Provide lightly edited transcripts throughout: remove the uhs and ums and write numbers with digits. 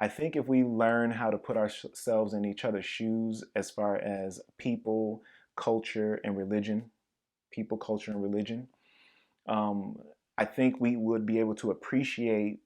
I think if we learn how to put ourselves in each other's shoes as far as people, culture, and religion, people, culture, and religion, um, I think we would be able to appreciate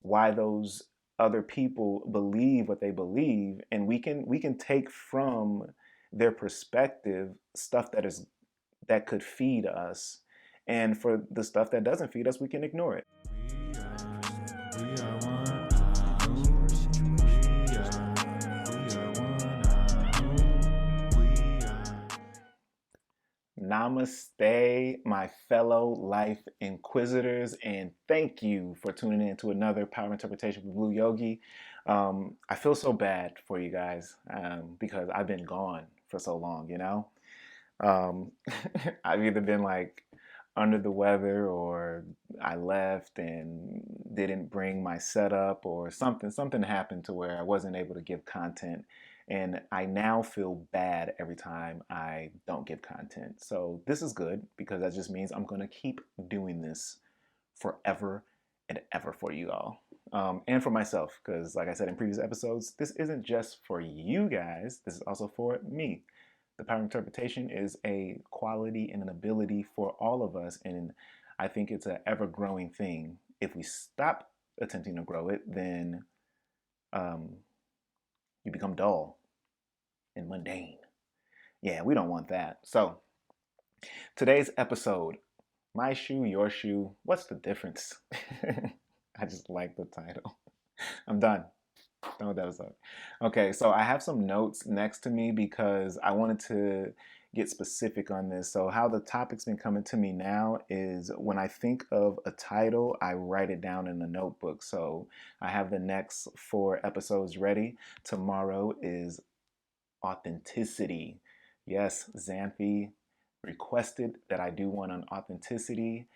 why those other people believe what they believe, and we can take from their perspective stuff that could feed us, and for the stuff that doesn't feed us, we can ignore it. Namaste, my fellow life inquisitors, and thank you for tuning in to another Power Interpretation with Blue Yogi. I feel so bad for you guys because I've been gone for so long, you know? Um, I've either been like under the weather, or I left and didn't bring my setup, or something happened to where I wasn't able to give content. And I now feel bad every time I don't give content. So this is good because that just means I'm going to keep doing this forever and ever for you all. And for myself, because like I said in previous episodes, this isn't just for you guys, this is also for me. The power of interpretation is a quality and an ability for all of us, and I think it's an ever-growing thing. If we stop attempting to grow it, then um, you become dull and mundane. Yeah, we don't want that. So today's episode, my shoe, your shoe, what's the difference? I just like the title. I'm done. Done with that episode. Okay, so I have some notes next to me because I wanted to get specific on this. So how the topic's been coming to me now is when I think of a title, I write it down in a notebook. So I have the next 4 episodes ready. Tomorrow is authenticity. Yes, Xanthi requested that I do one on authenticity.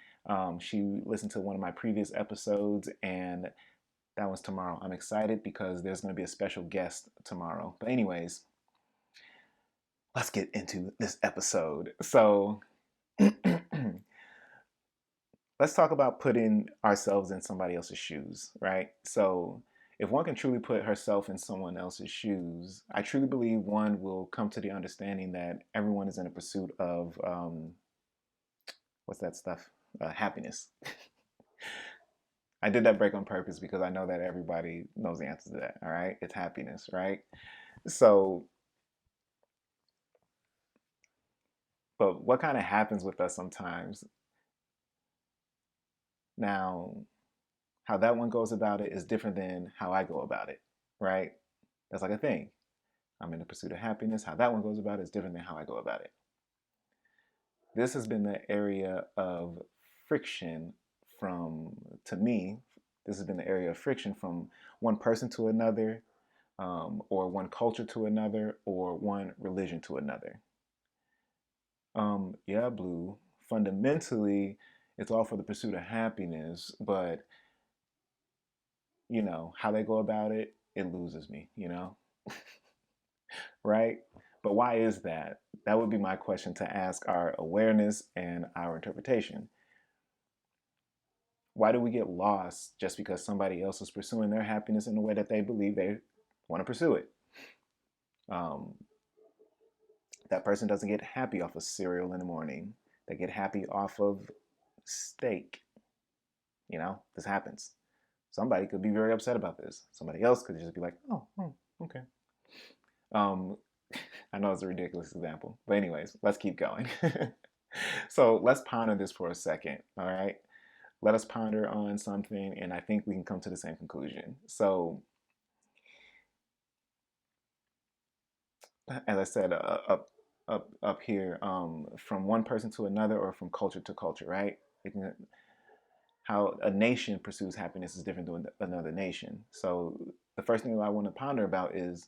She listened to one of my previous episodes, and that one's tomorrow. I'm excited because there's going to be a special guest tomorrow. But anyways, let's get into this episode. So let's talk about putting ourselves in somebody else's shoes, right? So if one can truly put herself in someone else's shoes, I truly believe one will come to the understanding that everyone is in a pursuit of what's that stuff? Happiness. I did that break on purpose because I know that everybody knows the answer to that. All right, it's happiness, right? So, but what kind of happens with us sometimes? Now, how that one goes about it is different than how I go about it, right? That's like a thing. I'm in the pursuit of happiness. How that one goes about it is different than how I go about it. This has been the area of friction to me, this has been the area of friction from one person to another, or one culture to another, or one religion to another. Yeah, Blue, fundamentally, it's all for the pursuit of happiness, but how they go about it, it loses me, right? But why is that? That would be my question to ask our awareness and our interpretation. Why do we get lost just because somebody else is pursuing their happiness in the way that they believe they want to pursue it? Um, that person doesn't get happy off of cereal in the morning. They get happy off of steak. This happens. Somebody could be very upset about this. Somebody else could just be like, oh, okay. Um, I know it's a ridiculous example, but anyways, let's keep going. So let's ponder this for a second, all right? Let us ponder on something, and I think we can come to the same conclusion. So, as I said, up here, from one person to another, or from culture to culture, right? How a nation pursues happiness is different than another nation. So, the first thing I want to ponder about is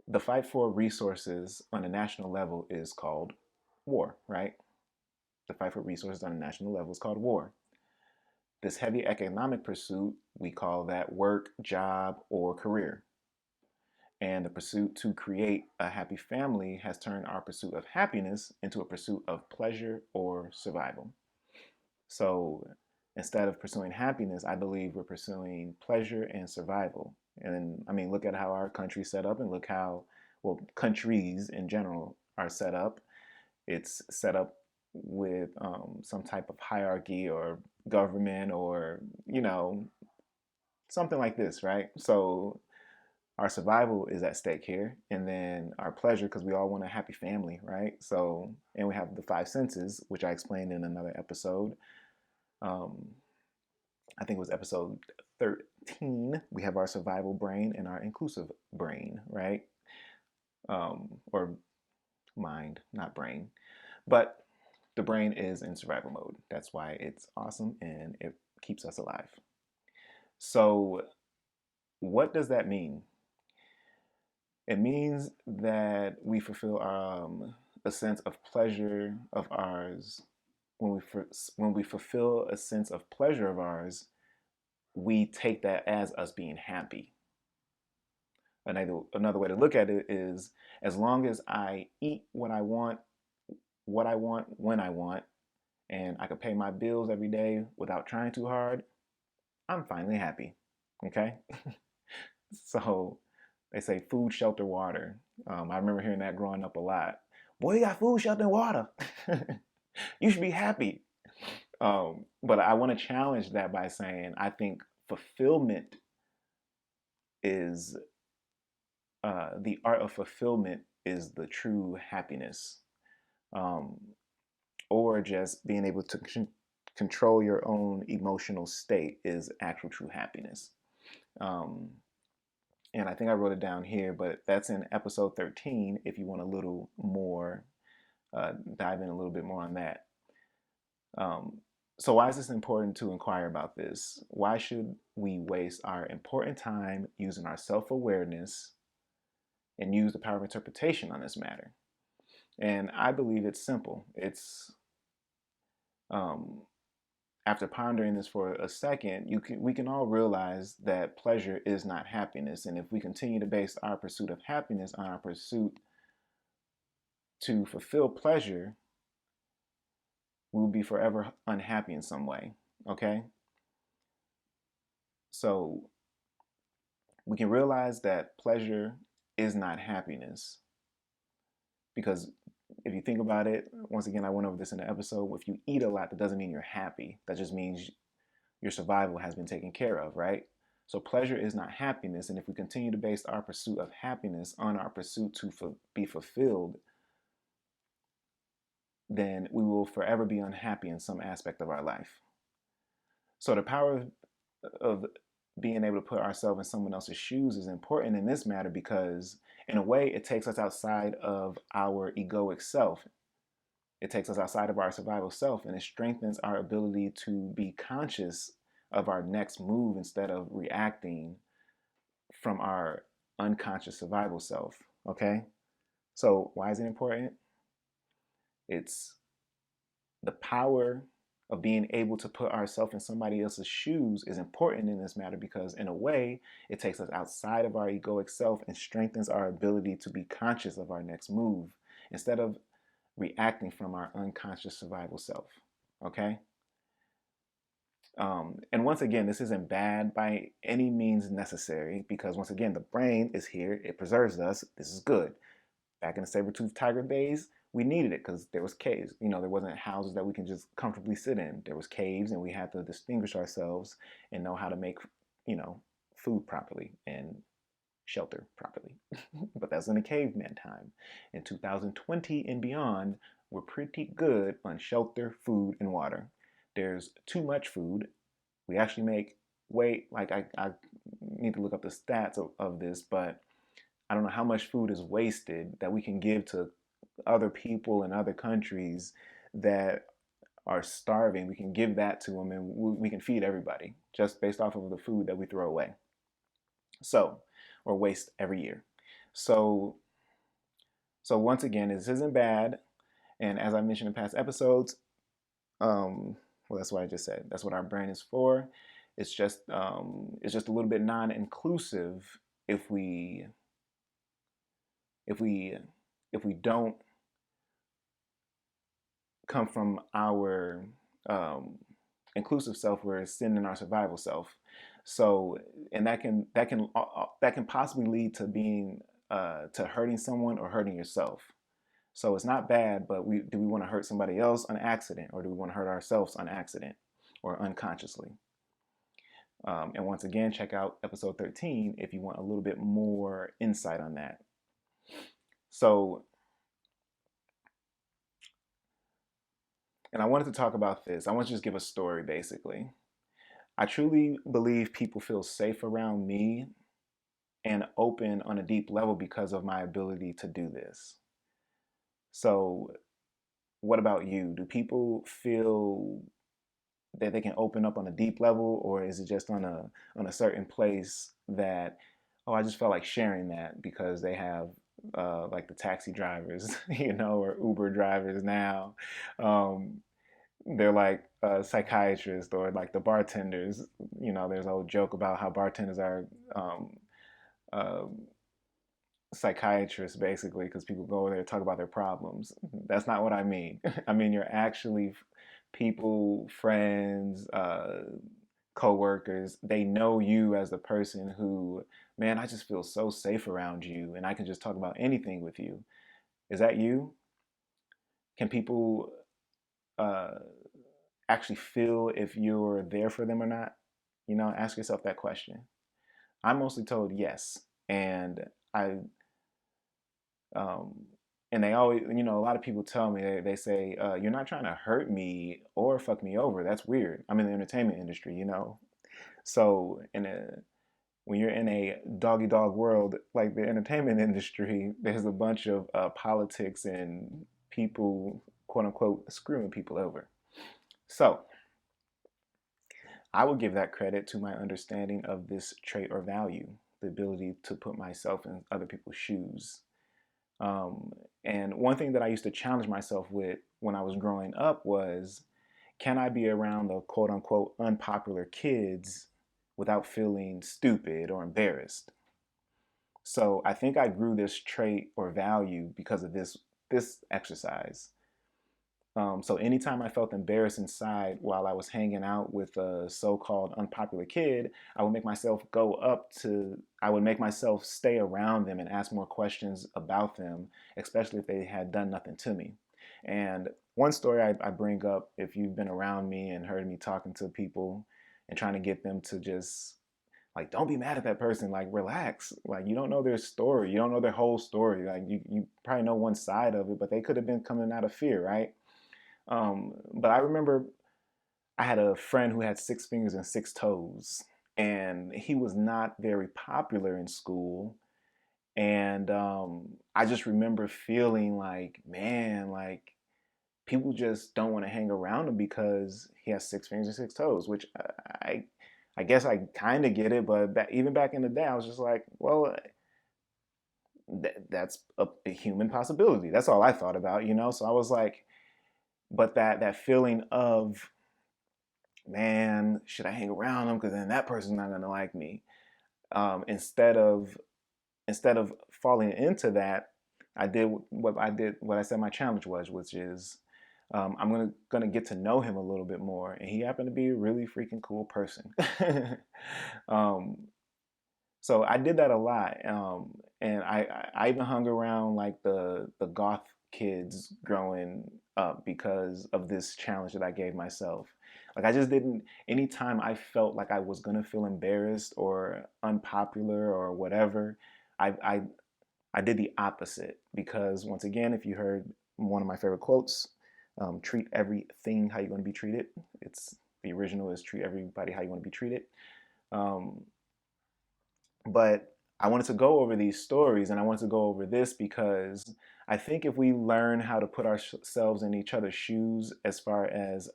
the fight for resources on a national level is called war, right? The fight for resources on a national level is called war. This heavy economic pursuit, we call that work, job, or career. And the pursuit to create a happy family has turned our pursuit of happiness into a pursuit of pleasure or survival. So Instead of pursuing happiness, I believe we're pursuing pleasure and survival. And I mean, look at how our country's set up, and look how, well, countries in general are set up. It's set up with some type of hierarchy or government or, you know, something like this, right? So our survival is at stake here, and then our pleasure, because we all want a happy family, right? So, and we have the five senses, which I explained in another episode. Um, I think it was episode 13. We have our survival brain and our inclusive brain, right? Or mind, not brain. But the brain is in survival mode. That's why it's awesome and it keeps us alive. So, what does that mean? It means that we fulfill a sense of pleasure of ours. When we fulfill a sense of pleasure of ours, we take that as us being happy. Another way to look at it is, as long as I eat what I want, when I want, and I can pay my bills every day without trying too hard, I'm finally happy. Okay? So they say food, shelter, water. I remember hearing that growing up a lot. Boy, you got food, shelter, and water. You should be happy. But I want to challenge that by saying I think fulfillment is the art of fulfillment is the true happiness, um, or just being able to control your own emotional state is actual true happiness. Um, and I think I wrote it down here, but that's in episode 13 if you want a little more, dive in a little bit more on that. Um, so, why is this important to inquire about this? Why should we waste our important time using our self awareness and use the power of interpretation on this matter? And I believe it's simple. It's um, after pondering this for a second, we can all realize that pleasure is not happiness. And if we continue to base our pursuit of happiness on our pursuit to fulfill pleasure, we will be forever unhappy in some way. Okay? So we can realize that pleasure is not happiness. Because if you think about it, once again, I went over this in the episode. If you eat a lot, that doesn't mean you're happy. That just means your survival has been taken care of, right? So pleasure is not happiness. And if we continue to base our pursuit of happiness on our pursuit to be fulfilled, then we will forever be unhappy in some aspect of our life. So the power of being able to put ourselves in someone else's shoes is important in this matter because, in a way, it takes us outside of our egoic self. It takes us outside of our survival self, and it strengthens our ability to be conscious of our next move instead of reacting from our unconscious survival self. Okay? So, why is it important? It's the power of being able to put ourselves in somebody else's shoes is important in this matter because, in a way, it takes us outside of our egoic self and strengthens our ability to be conscious of our next move instead of reacting from our unconscious survival self. Okay? And once again, this isn't bad by any means necessary because, once again, the brain is here, it preserves us. This is good. Back in the saber-toothed tiger days, we needed it because there was caves. You know, there wasn't houses that we can just comfortably sit in. There was caves, and we had to distinguish ourselves and know how to make, you know, food properly and shelter properly. But that's in the caveman time. In 2020 and beyond, we're pretty good on shelter, food, and water. There's too much food. We actually make way, like I need to look up the stats of this, but I don't know how much food is wasted that we can give to other people in other countries that are starving. We can give that to them and we can feed everybody just based off of the food that we throw away. So, or waste every year. So, so once again, this isn't bad. And as I mentioned in past episodes, well, that's what I just said. That's what our brain is for. It's just a little bit non-inclusive if we if we if we don't come from our inclusive self, we're sending our survival self. So, and that can possibly lead to being to hurting someone or hurting yourself. So it's not bad, but do we want to hurt somebody else on accident, or do we want to hurt ourselves on accident or unconsciously? And once again, check out episode 13 if you want a little bit more insight on that. So, and I wanted to talk about this. I want to just give a story basically. I truly believe people feel safe around me and open on a deep level because of my ability to do this. So, what about you? Do people feel that they can open up on a deep level, or is it just on a certain place that, oh, I just felt like sharing that because they have like the taxi drivers, or Uber drivers now. Um, they're like psychiatrists or like the bartenders. There's a old joke about how bartenders are uh, psychiatrists basically because people go over there to talk about their problems. That's not what I mean. I mean, you're actually people, friends, co-workers. They know you as the person who, man, I just feel so safe around you and I can just talk about anything with you. Is that you? Can people uh, actually feel if you're there for them or not? Ask yourself that question. I'm mostly told yes. And I Um, and they always, a lot of people tell me, they say, you're not trying to hurt me or fuck me over. That's weird. I'm in the entertainment industry. So when you're in a doggy dog world like the entertainment industry, there's a bunch of politics and people, quote unquote, screwing people over. So I would give that credit to my understanding of this trait or value, the ability to put myself in other people's shoes. Um, and one thing that I used to challenge myself with when I was growing up was, can I be around the quote unquote unpopular kids without feeling stupid or embarrassed? So I think I grew this trait or value because of this exercise. So anytime I felt embarrassed inside while I was hanging out with a so-called unpopular kid, I would make myself stay around them and ask more questions about them, especially if they had done nothing to me. And one story I bring up, if you've been around me and heard me talking to people and trying to get them to just like, don't be mad at that person, like relax, like you don't know their story, you don't know their whole story, like you probably know one side of it, but they could have been coming out of fear, right? But I remember I had a friend who had 6 fingers and 6 toes, and he was not very popular in school. And I just remember feeling like, man, like people just don't want to hang around him because he has 6 fingers and 6 toes, which I guess I kind of get it. But even back in the day, I was just like, well, that's a human possibility. That's all I thought about. So I was like, but that feeling of, man, should I hang around them? Because then that person's not gonna like me. Instead of falling into that, what I said my challenge was, which is I'm gonna get to know him a little bit more, and he happened to be a really freaking cool person. um, so I did that a lot, and I even hung around like the goth kids growing up because of this challenge that I gave myself. Like I just didn't. Anytime I felt like I was gonna feel embarrassed or unpopular or whatever, I I, I did the opposite because once again, if you heard one of my favorite quotes, treat everything how you're going to be treated. It's the original is treat everybody how you want to be treated. Um, but I wanted to go over these stories and I wanted to go over this because I think if we learn how to put ourselves in each other's shoes as far as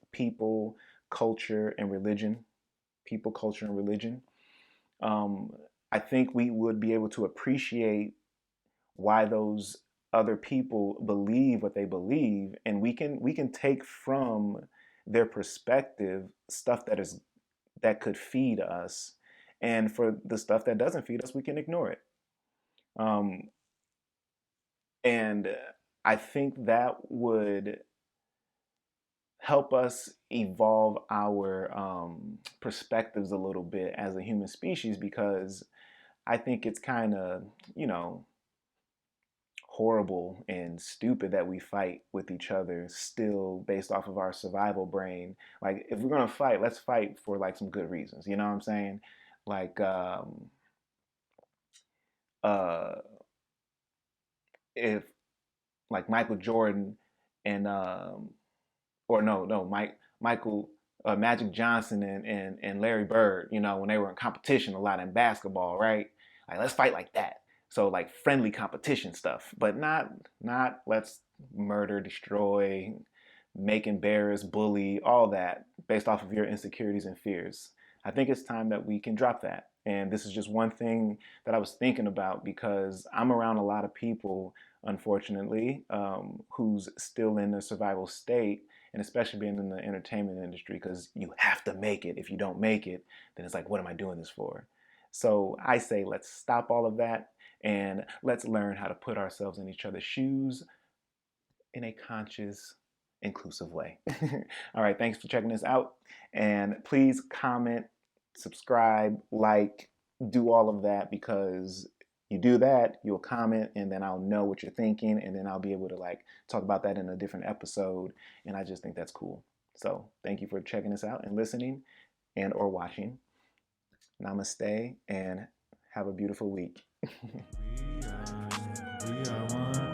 culture, and religion, people, culture, and religion, um, I think we would be able to appreciate why those other people believe what they believe, and we can take from their perspective stuff that could feed us, and for the stuff that doesn't feed us, we can ignore it. Um, and I think that would help us evolve our perspectives a little bit as a human species, because I think it's kind of, you know, horrible and stupid that we fight with each other still based off of our survival brain. Like, if we're gonna fight, let's fight for like some good reasons. You know what I'm saying? Like, uh, if like Michael Jordan and or no, Michael Magic Johnson and Larry Bird, you know, when they were in competition a lot in basketball, right? Like, let's fight like that. So like friendly competition stuff, but not let's murder, destroy, make embarrass, bully, all that based off of your insecurities and fears. I think it's time that we can drop that. And this is just one thing that I was thinking about, because I'm around a lot of people, unfortunately, who's still in the survival state, and especially being in the entertainment industry, because you have to make it. If you don't make it, then it's like, what am I doing this for? So I say, let's stop all of that and let's learn how to put ourselves in each other's shoes in a conscious, inclusive way. All right, thanks for checking this out. And please comment, subscribe, like, do all of that, because you do that, you'll comment, and then I'll know what you're thinking, and then I'll be able to like talk about that in a different episode. And I just think that's cool. So thank you for checking this out and listening and or watching. Namaste and have a beautiful week. We are one.